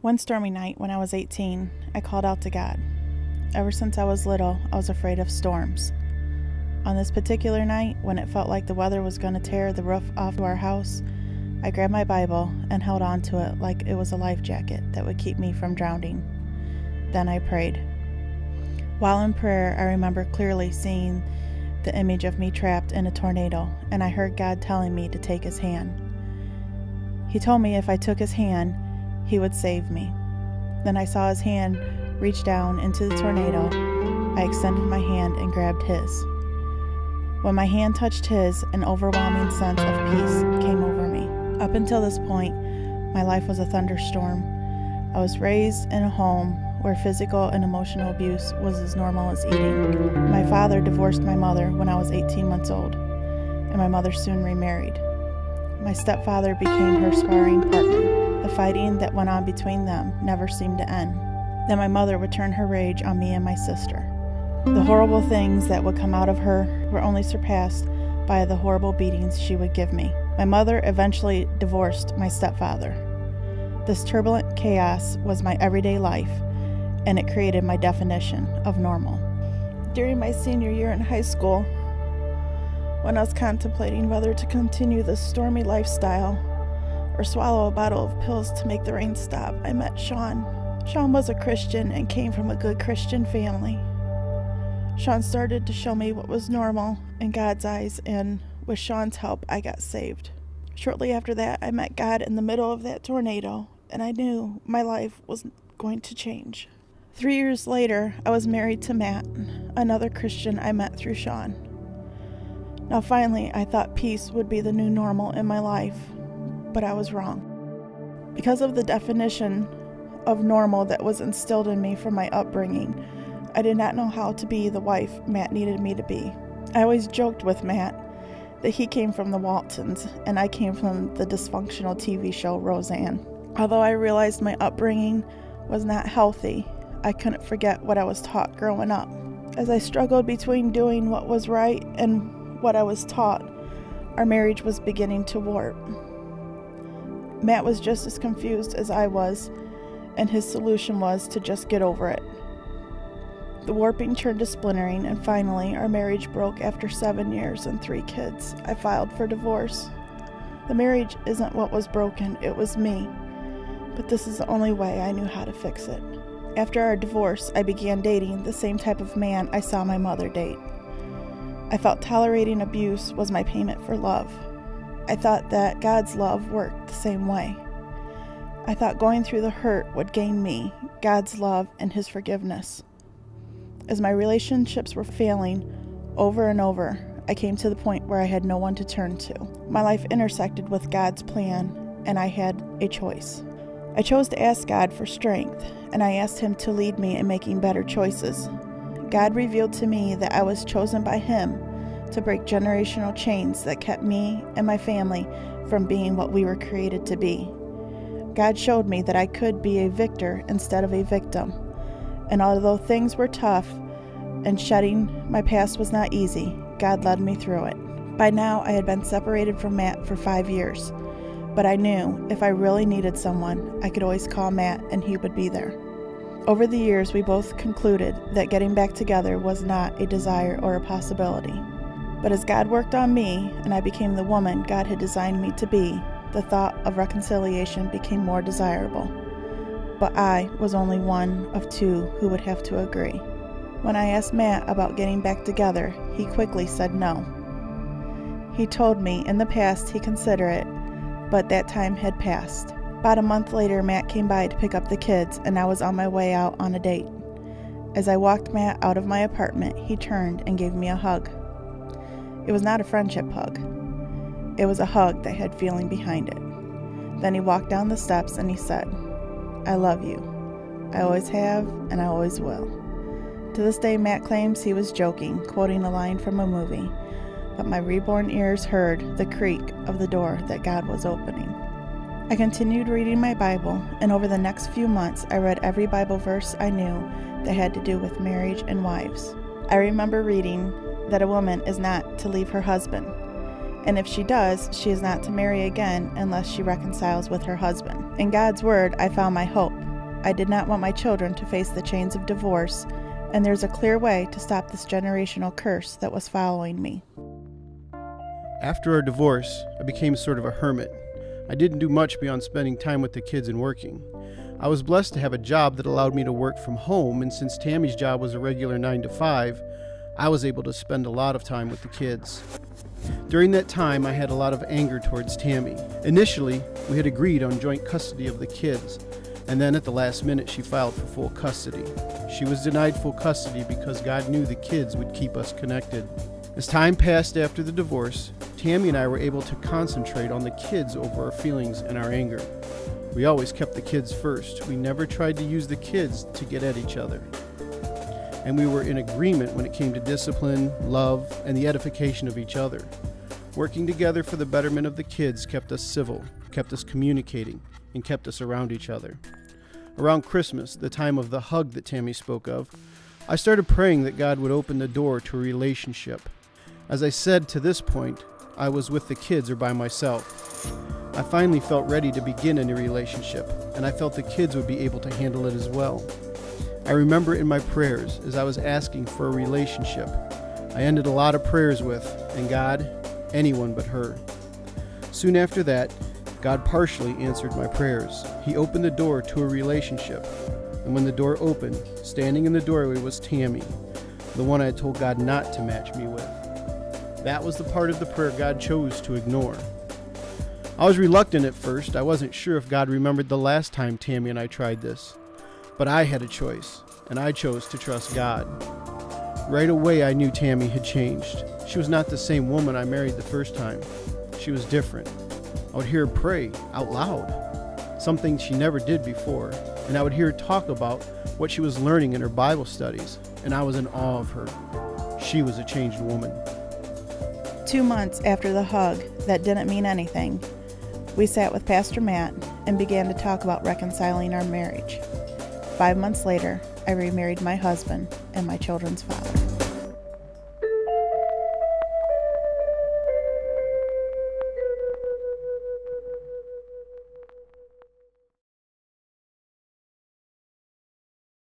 One stormy night when I was 18, I called out to God. Ever since I was little, I was afraid of storms. On this particular night, when it felt like the weather was going to tear the roof off to our house, I grabbed my Bible and held on to it like it was a life jacket that would keep me from drowning. Then I prayed. While in prayer, I remember clearly seeing the image of me trapped in a tornado, and I heard God telling me to take His hand. He told me if I took His hand, He would save me. Then I saw His hand reach down into the tornado. I extended my hand and grabbed His. When my hand touched His, an overwhelming sense of peace came over me. Up until this point, my life was a thunderstorm. I was raised in a home where physical and emotional abuse was as normal as eating. My father divorced my mother when I was 18 months old, and my mother soon remarried. My stepfather became her sparring partner. The fighting that went on between them never seemed to end. Then my mother would turn her rage on me and my sister. The horrible things that would come out of her were only surpassed by the horrible beatings she would give me. My mother eventually divorced my stepfather. This turbulent chaos was my everyday life, and it created my definition of normal. During my senior year in high school, when I was contemplating whether to continue this stormy lifestyle or swallow a bottle of pills to make the rain stop, I met Sean. Sean was a Christian and came from a good Christian family. Sean started to show me what was normal in God's eyes, and with Sean's help, I got saved. Shortly after that, I met God in the middle of that tornado, and I knew my life was going to change. 3 years later, I was married to Matt, another Christian I met through Sean. Now finally, I thought peace would be the new normal in my life, but I was wrong. Because of the definition of normal that was instilled in me from my upbringing, I did not know how to be the wife Matt needed me to be. I always joked with Matt that he came from the Waltons and I came from the dysfunctional TV show Roseanne. Although I realized my upbringing was not healthy, I couldn't forget what I was taught growing up. As I struggled between doing what was right and what I was taught, our marriage was beginning to warp. Matt was just as confused as I was, and his solution was to just get over it. The warping turned to splintering, and finally, our marriage broke after 7 years and 3 kids. I filed for divorce. The marriage isn't what was broken, it was me. But this is the only way I knew how to fix it. After our divorce, I began dating the same type of man I saw my mother date. I felt tolerating abuse was my payment for love. I thought that God's love worked the same way. I thought going through the hurt would gain me God's love and His forgiveness. As my relationships were failing over and over, I came to the point where I had no one to turn to. My life intersected with God's plan, and I had a choice. I chose to ask God for strength, and I asked Him to lead me in making better choices. God revealed to me that I was chosen by Him to break generational chains that kept me and my family from being what we were created to be. God showed me that I could be a victor instead of a victim. And although things were tough and shedding my past was not easy, God led me through it. By now, I had been separated from Matt for 5 years, but I knew if I really needed someone, I could always call Matt and he would be there. Over the years, we both concluded that getting back together was not a desire or a possibility. But as God worked on me and I became the woman God had designed me to be, the thought of reconciliation became more desirable. But I was only one of 2 who would have to agree. When I asked Matt about getting back together, he quickly said no. He told me in the past he considered it, but that time had passed. About a month later, Matt came by to pick up the kids, and I was on my way out on a date. As I walked Matt out of my apartment, he turned and gave me a hug. It was not a friendship hug. It was a hug that had feeling behind it. Then he walked down the steps and he said, "I love you. I always have, and I always will." To this day, Matt claims he was joking, quoting a line from a movie, but my reborn ears heard the creak of the door that God was opening. I continued reading my Bible, and over the next few months, I read every Bible verse I knew that had to do with marriage and wives. I remember reading that a woman is not to leave her husband, and if she does, she is not to marry again unless she reconciles with her husband. In God's word, I found my hope. I did not want my children to face the chains of divorce, and there's a clear way to stop this generational curse that was following me. After our divorce, I became sort of a hermit. I didn't do much beyond spending time with the kids and working. I was blessed to have a job that allowed me to work from home, and since Tammy's job was a regular 9 to 5, I was able to spend a lot of time with the kids. During that time, I had a lot of anger towards Tammy. Initially, we had agreed on joint custody of the kids, and then at the last minute, she filed for full custody. She was denied full custody because God knew the kids would keep us connected. As time passed after the divorce, Tammy and I were able to concentrate on the kids over our feelings and our anger. We always kept the kids first. We never tried to use the kids to get at each other. And we were in agreement when it came to discipline, love, and the edification of each other. Working together for the betterment of the kids kept us civil, kept us communicating, and kept us around each other. Around Christmas, the time of the hug that Tammy spoke of, I started praying that God would open the door to a relationship. As I said, to this point, I was with the kids or by myself. I finally felt ready to begin a new relationship, and I felt the kids would be able to handle it as well. I remember in my prayers, as I was asking for a relationship, I ended a lot of prayers with, and God, anyone but her. Soon after that, God partially answered my prayers. He opened the door to a relationship, and when the door opened, standing in the doorway was Tammy, the one I had told God not to match me with. That was the part of the prayer God chose to ignore. I was reluctant at first. I wasn't sure if God remembered the last time Tammy and I tried this. But I had a choice, and I chose to trust God. Right away, I knew Tammy had changed. She was not the same woman I married the first time. She was different. I would hear her pray out loud, something she never did before, and I would hear her talk about what she was learning in her Bible studies, and I was in awe of her. She was a changed woman. 2 months after the hug that didn't mean anything, we sat with Pastor Matt and began to talk about reconciling our marriage. 5 months later, I remarried my husband and my children's father.